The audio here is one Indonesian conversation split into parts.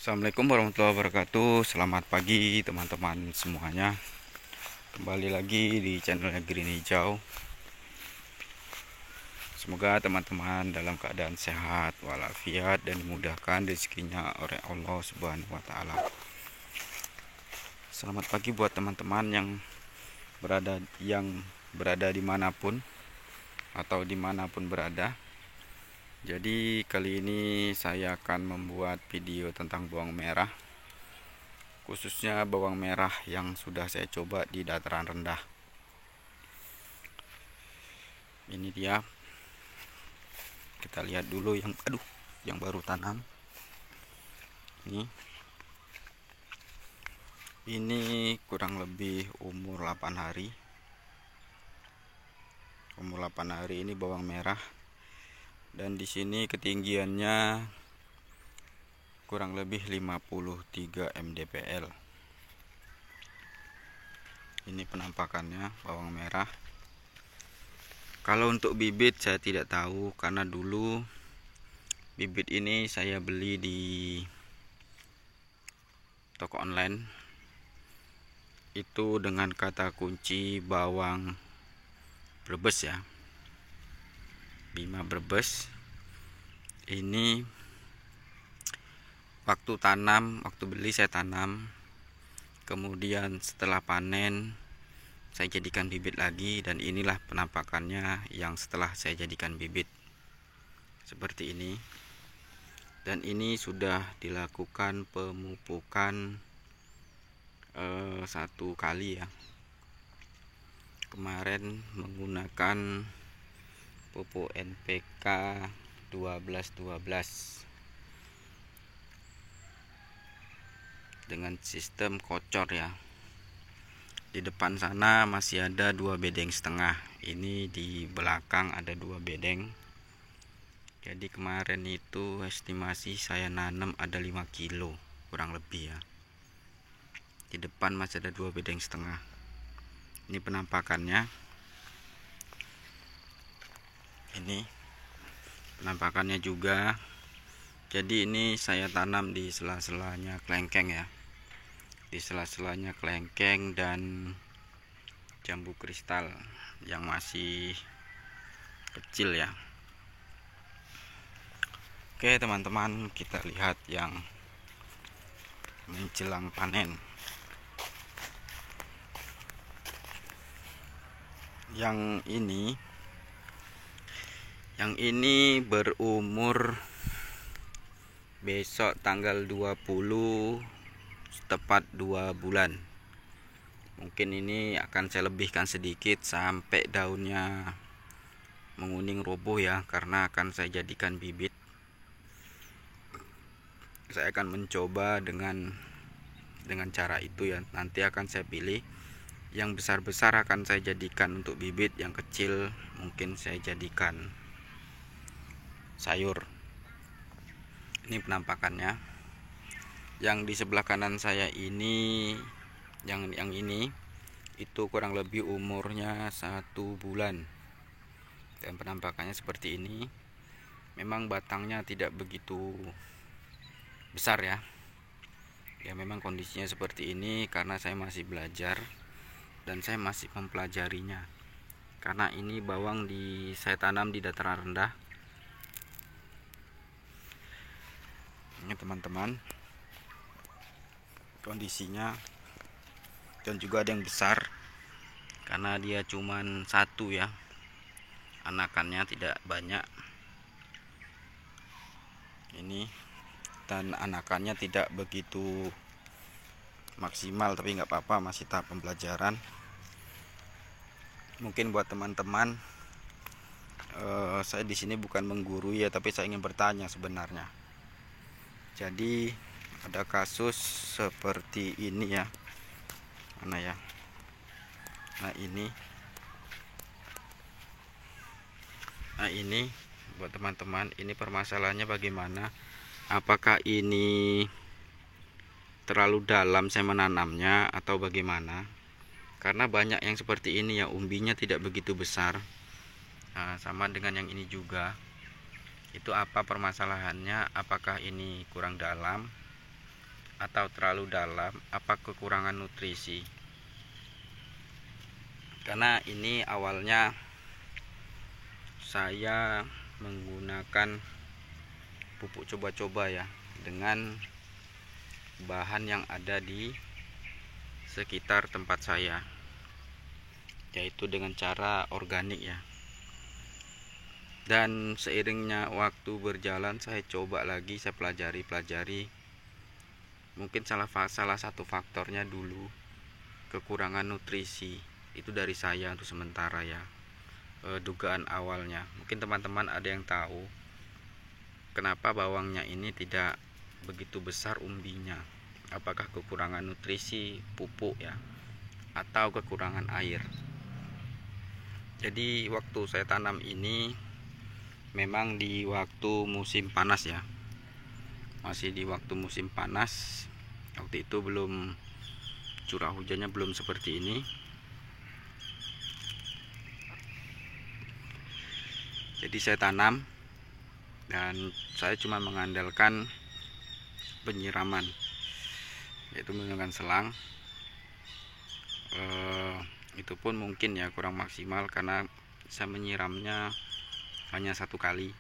Assalamualaikum warahmatullahi wabarakatuh. Selamat pagi teman-teman semuanya. Kembali lagi di channel Green Hijau. Semoga teman-teman dalam keadaan sehat walafiat dan dimudahkan rezekinya oleh Allah Subhanahu wa taala. Selamat pagi buat teman-teman yang berada dimanapun atau dimanapun berada. Jadi kali ini saya akan membuat video tentang bawang merah, khususnya bawang merah yang sudah saya coba di dataran rendah. Ini dia, kita lihat dulu yang baru tanam. Ini kurang lebih umur 8 hari. Umur 8 hari ini bawang merah. Dan di sini ketinggiannya kurang lebih 53 mdpl. Ini penampakannya bawang merah. Kalau untuk bibit saya tidak tahu, karena dulu bibit ini saya beli di toko online itu dengan kata kunci bawang Brebes ya, Bima Brebes. Ini waktu beli saya tanam, kemudian setelah panen saya jadikan bibit lagi, dan inilah penampakannya yang setelah saya jadikan bibit seperti ini. Dan ini sudah dilakukan pemupukan 1 kali ya. Kemarin menggunakan pupuk NPK 12-12 dengan sistem kocor ya. Di depan sana masih ada 2,5 bedeng. Ini di belakang ada 2 bedeng. Jadi kemarin itu estimasi saya nanam ada 5 kilo kurang lebih ya. Di depan masih ada 2,5 bedeng. Ini penampakannya. Ini penampakannya juga. Jadi ini saya tanam di sela-selanya kelengkeng ya. Di sela-selanya kelengkeng dan jambu kristal yang masih kecil ya. Oke teman-teman, kita lihat yang menjelang panen. Yang ini berumur besok tanggal 20 tepat 2 bulan. Mungkin ini akan saya lebihkan sedikit sampai daunnya menguning roboh ya, karena akan saya jadikan bibit. Saya akan mencoba dengan cara itu ya. Nanti akan saya pilih yang besar-besar akan saya jadikan untuk bibit, yang kecil mungkin saya jadikan sayur. Ini penampakannya. Yang di sebelah kanan saya ini, yang ini itu kurang lebih umurnya 1 bulan, dan penampakannya seperti ini. Memang batangnya tidak begitu besar ya. Ya memang kondisinya seperti ini karena saya masih belajar dan saya masih mempelajarinya. Karena ini bawang saya tanam di dataran rendah. Ini teman-teman kondisinya, dan juga ada yang besar karena dia cuman 1 ya, anakannya tidak banyak ini, dan anakannya tidak begitu maksimal, tapi nggak apa-apa, masih tahap pembelajaran. Mungkin buat teman-teman, saya di sini bukan menggurui ya, tapi saya ingin bertanya sebenarnya. Jadi ada kasus seperti ini ya. Mana ya? Nah ini buat teman-teman, ini permasalahannya bagaimana? Apakah ini terlalu dalam saya menanamnya atau bagaimana? Karena banyak yang seperti ini ya, umbinya tidak begitu besar. Nah, sama dengan yang ini juga. Itu apa permasalahannya? Apakah ini kurang dalam atau terlalu dalam, apa kekurangan nutrisi. Karena ini awalnya saya menggunakan pupuk coba-coba ya, dengan bahan yang ada di sekitar tempat saya, yaitu dengan cara organik ya. Dan seiringnya waktu berjalan, saya coba lagi, saya pelajari. Mungkin salah satu faktornya dulu kekurangan nutrisi. Itu dari saya untuk sementara ya, dugaan awalnya. Mungkin teman-teman ada yang tahu kenapa bawangnya ini tidak begitu besar umbinya. Apakah kekurangan nutrisi pupuk ya, atau kekurangan air. Jadi waktu saya tanam ini memang di waktu musim panas ya, masih di waktu musim panas. Waktu itu belum, curah hujannya belum seperti ini. Jadi saya tanam dan saya cuma mengandalkan penyiraman, yaitu menggunakan selang. Itu pun mungkin ya kurang maksimal, karena saya menyiramnya hanya satu kali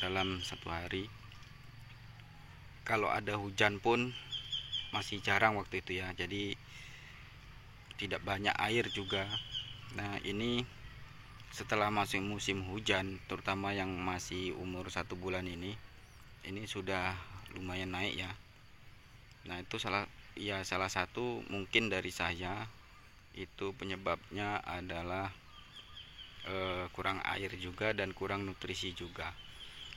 dalam satu hari. Kalau ada hujan pun masih jarang waktu itu ya, jadi tidak banyak air juga. Nah ini setelah masuk musim hujan, terutama yang masih umur 1 bulan ini sudah lumayan naik ya. Nah itu salah satu mungkin dari saya, itu penyebabnya adalah kurang air juga dan kurang nutrisi juga.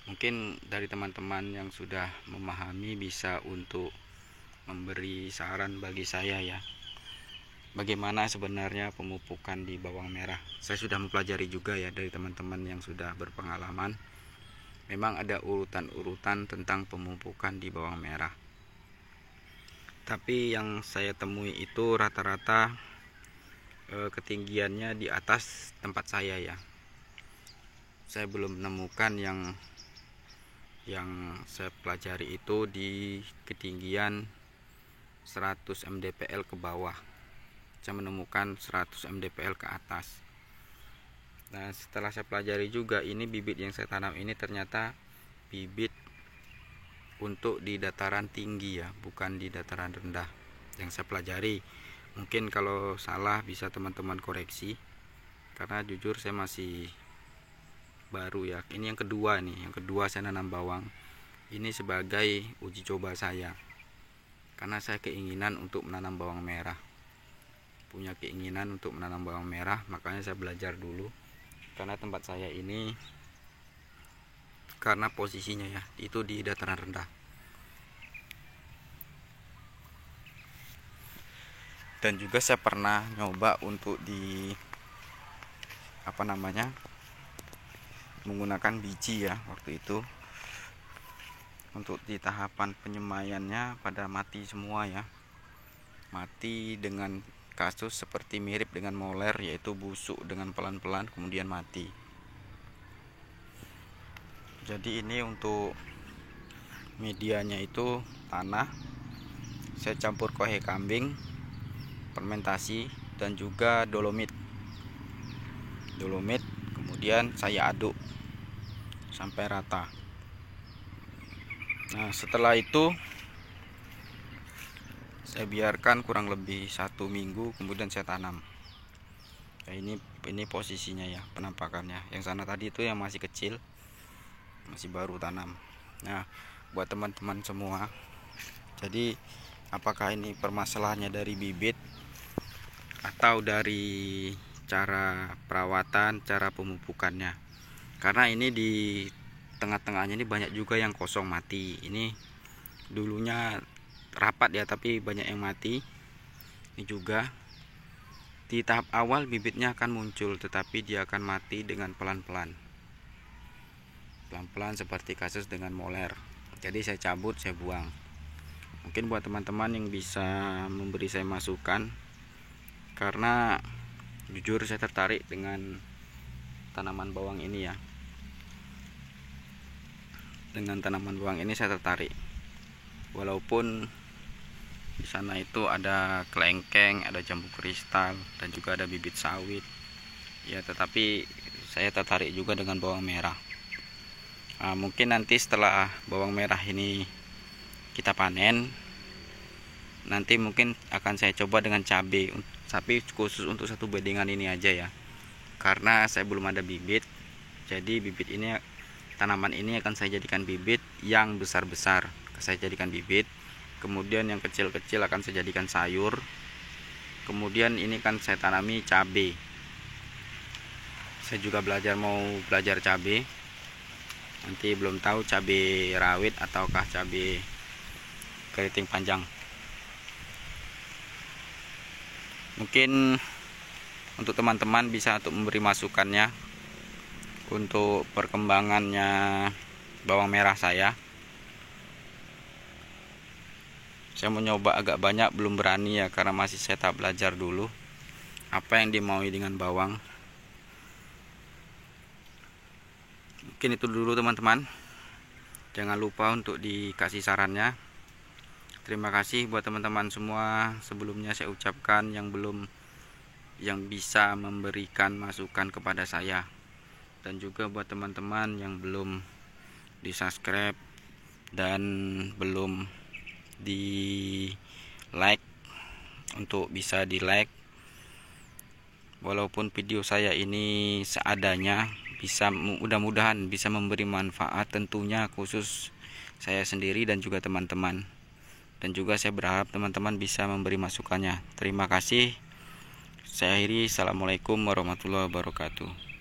Mungkin dari teman-teman yang sudah memahami bisa untuk memberi saran bagi saya ya, bagaimana sebenarnya pemupukan di bawang merah. Saya sudah mempelajari juga ya dari teman-teman yang sudah berpengalaman. Memang ada urutan-urutan tentang pemupukan di bawang merah. Tapi yang saya temui itu rata-rata ketinggiannya di atas tempat saya ya. Saya belum menemukan yang saya pelajari itu di ketinggian 100 mdpl ke bawah. Saya menemukan 100 mdpl ke atas. Nah setelah saya pelajari juga, ini bibit yang saya tanam ini ternyata bibit untuk di dataran tinggi ya, bukan di dataran rendah yang saya pelajari. Mungkin kalau salah bisa teman-teman koreksi, karena jujur saya masih baru ya. Ini yang kedua saya nanam bawang. Ini sebagai uji coba saya, karena saya keinginan untuk menanam bawang merah, makanya saya belajar dulu. Karena tempat saya ini, karena posisinya ya itu di dataran rendah, dan juga saya pernah nyoba untuk menggunakan biji ya. Waktu itu untuk di tahapan penyemaiannya pada mati semua ya, mati dengan kasus seperti mirip dengan moler, yaitu busuk dengan pelan-pelan kemudian mati. Jadi ini untuk medianya itu tanah, saya campur kohe kambing, fermentasi, dan juga dolomit, kemudian saya aduk sampai rata. Nah setelah itu saya biarkan kurang lebih 1 minggu, kemudian saya tanam. Nah, ini posisinya ya, penampakannya. Yang sana tadi itu yang masih kecil, masih baru tanam. Nah buat teman-teman semua, jadi apakah ini permasalahannya dari bibit atau dari cara perawatan, cara pemupukannya? Karena ini di tengah-tengahnya ini banyak juga yang kosong mati. Ini dulunya rapat ya, tapi banyak yang mati. Ini juga di tahap awal bibitnya akan muncul, tetapi dia akan mati dengan pelan-pelan seperti kasus dengan moler. Jadi saya cabut, saya buang. Mungkin buat teman-teman yang bisa memberi saya masukan, karena jujur saya tertarik dengan tanaman bawang ini ya. dengan tanaman bawang ini saya tertarik. Walaupun di sana itu ada kelengkeng, ada jambu kristal, dan juga ada bibit sawit. Ya, tetapi saya tertarik juga dengan bawang merah. Mungkin nanti setelah bawang merah ini kita panen, nanti mungkin akan saya coba dengan cabai, tapi khusus untuk satu bedengan ini aja ya, karena saya belum ada bibit. Jadi bibit ini, tanaman ini akan saya jadikan bibit yang besar-besar, saya jadikan bibit. Kemudian yang kecil-kecil akan saya jadikan sayur. Kemudian ini kan saya tanami cabai. Saya juga mau belajar cabai. Nanti belum tahu cabai rawit ataukah cabai keriting panjang. Mungkin untuk teman-teman bisa untuk memberi masukannya untuk perkembangannya bawang merah saya. Saya mau nyoba agak banyak, belum berani ya, karena masih saya tahap belajar dulu apa yang dimaui dengan bawang. Mungkin itu dulu teman-teman. Jangan lupa untuk dikasih sarannya. Terima kasih buat teman-teman semua. Sebelumnya saya ucapkan yang bisa memberikan masukan kepada saya, dan juga buat teman-teman yang belum di subscribe dan belum di like, untuk bisa di like. Walaupun video saya ini seadanya, mudah-mudahan bisa memberi manfaat, tentunya khusus saya sendiri dan juga teman-teman. Dan juga saya berharap teman-teman bisa memberi masukannya. Terima kasih. Saya akhiri. Assalamualaikum warahmatullahi wabarakatuh.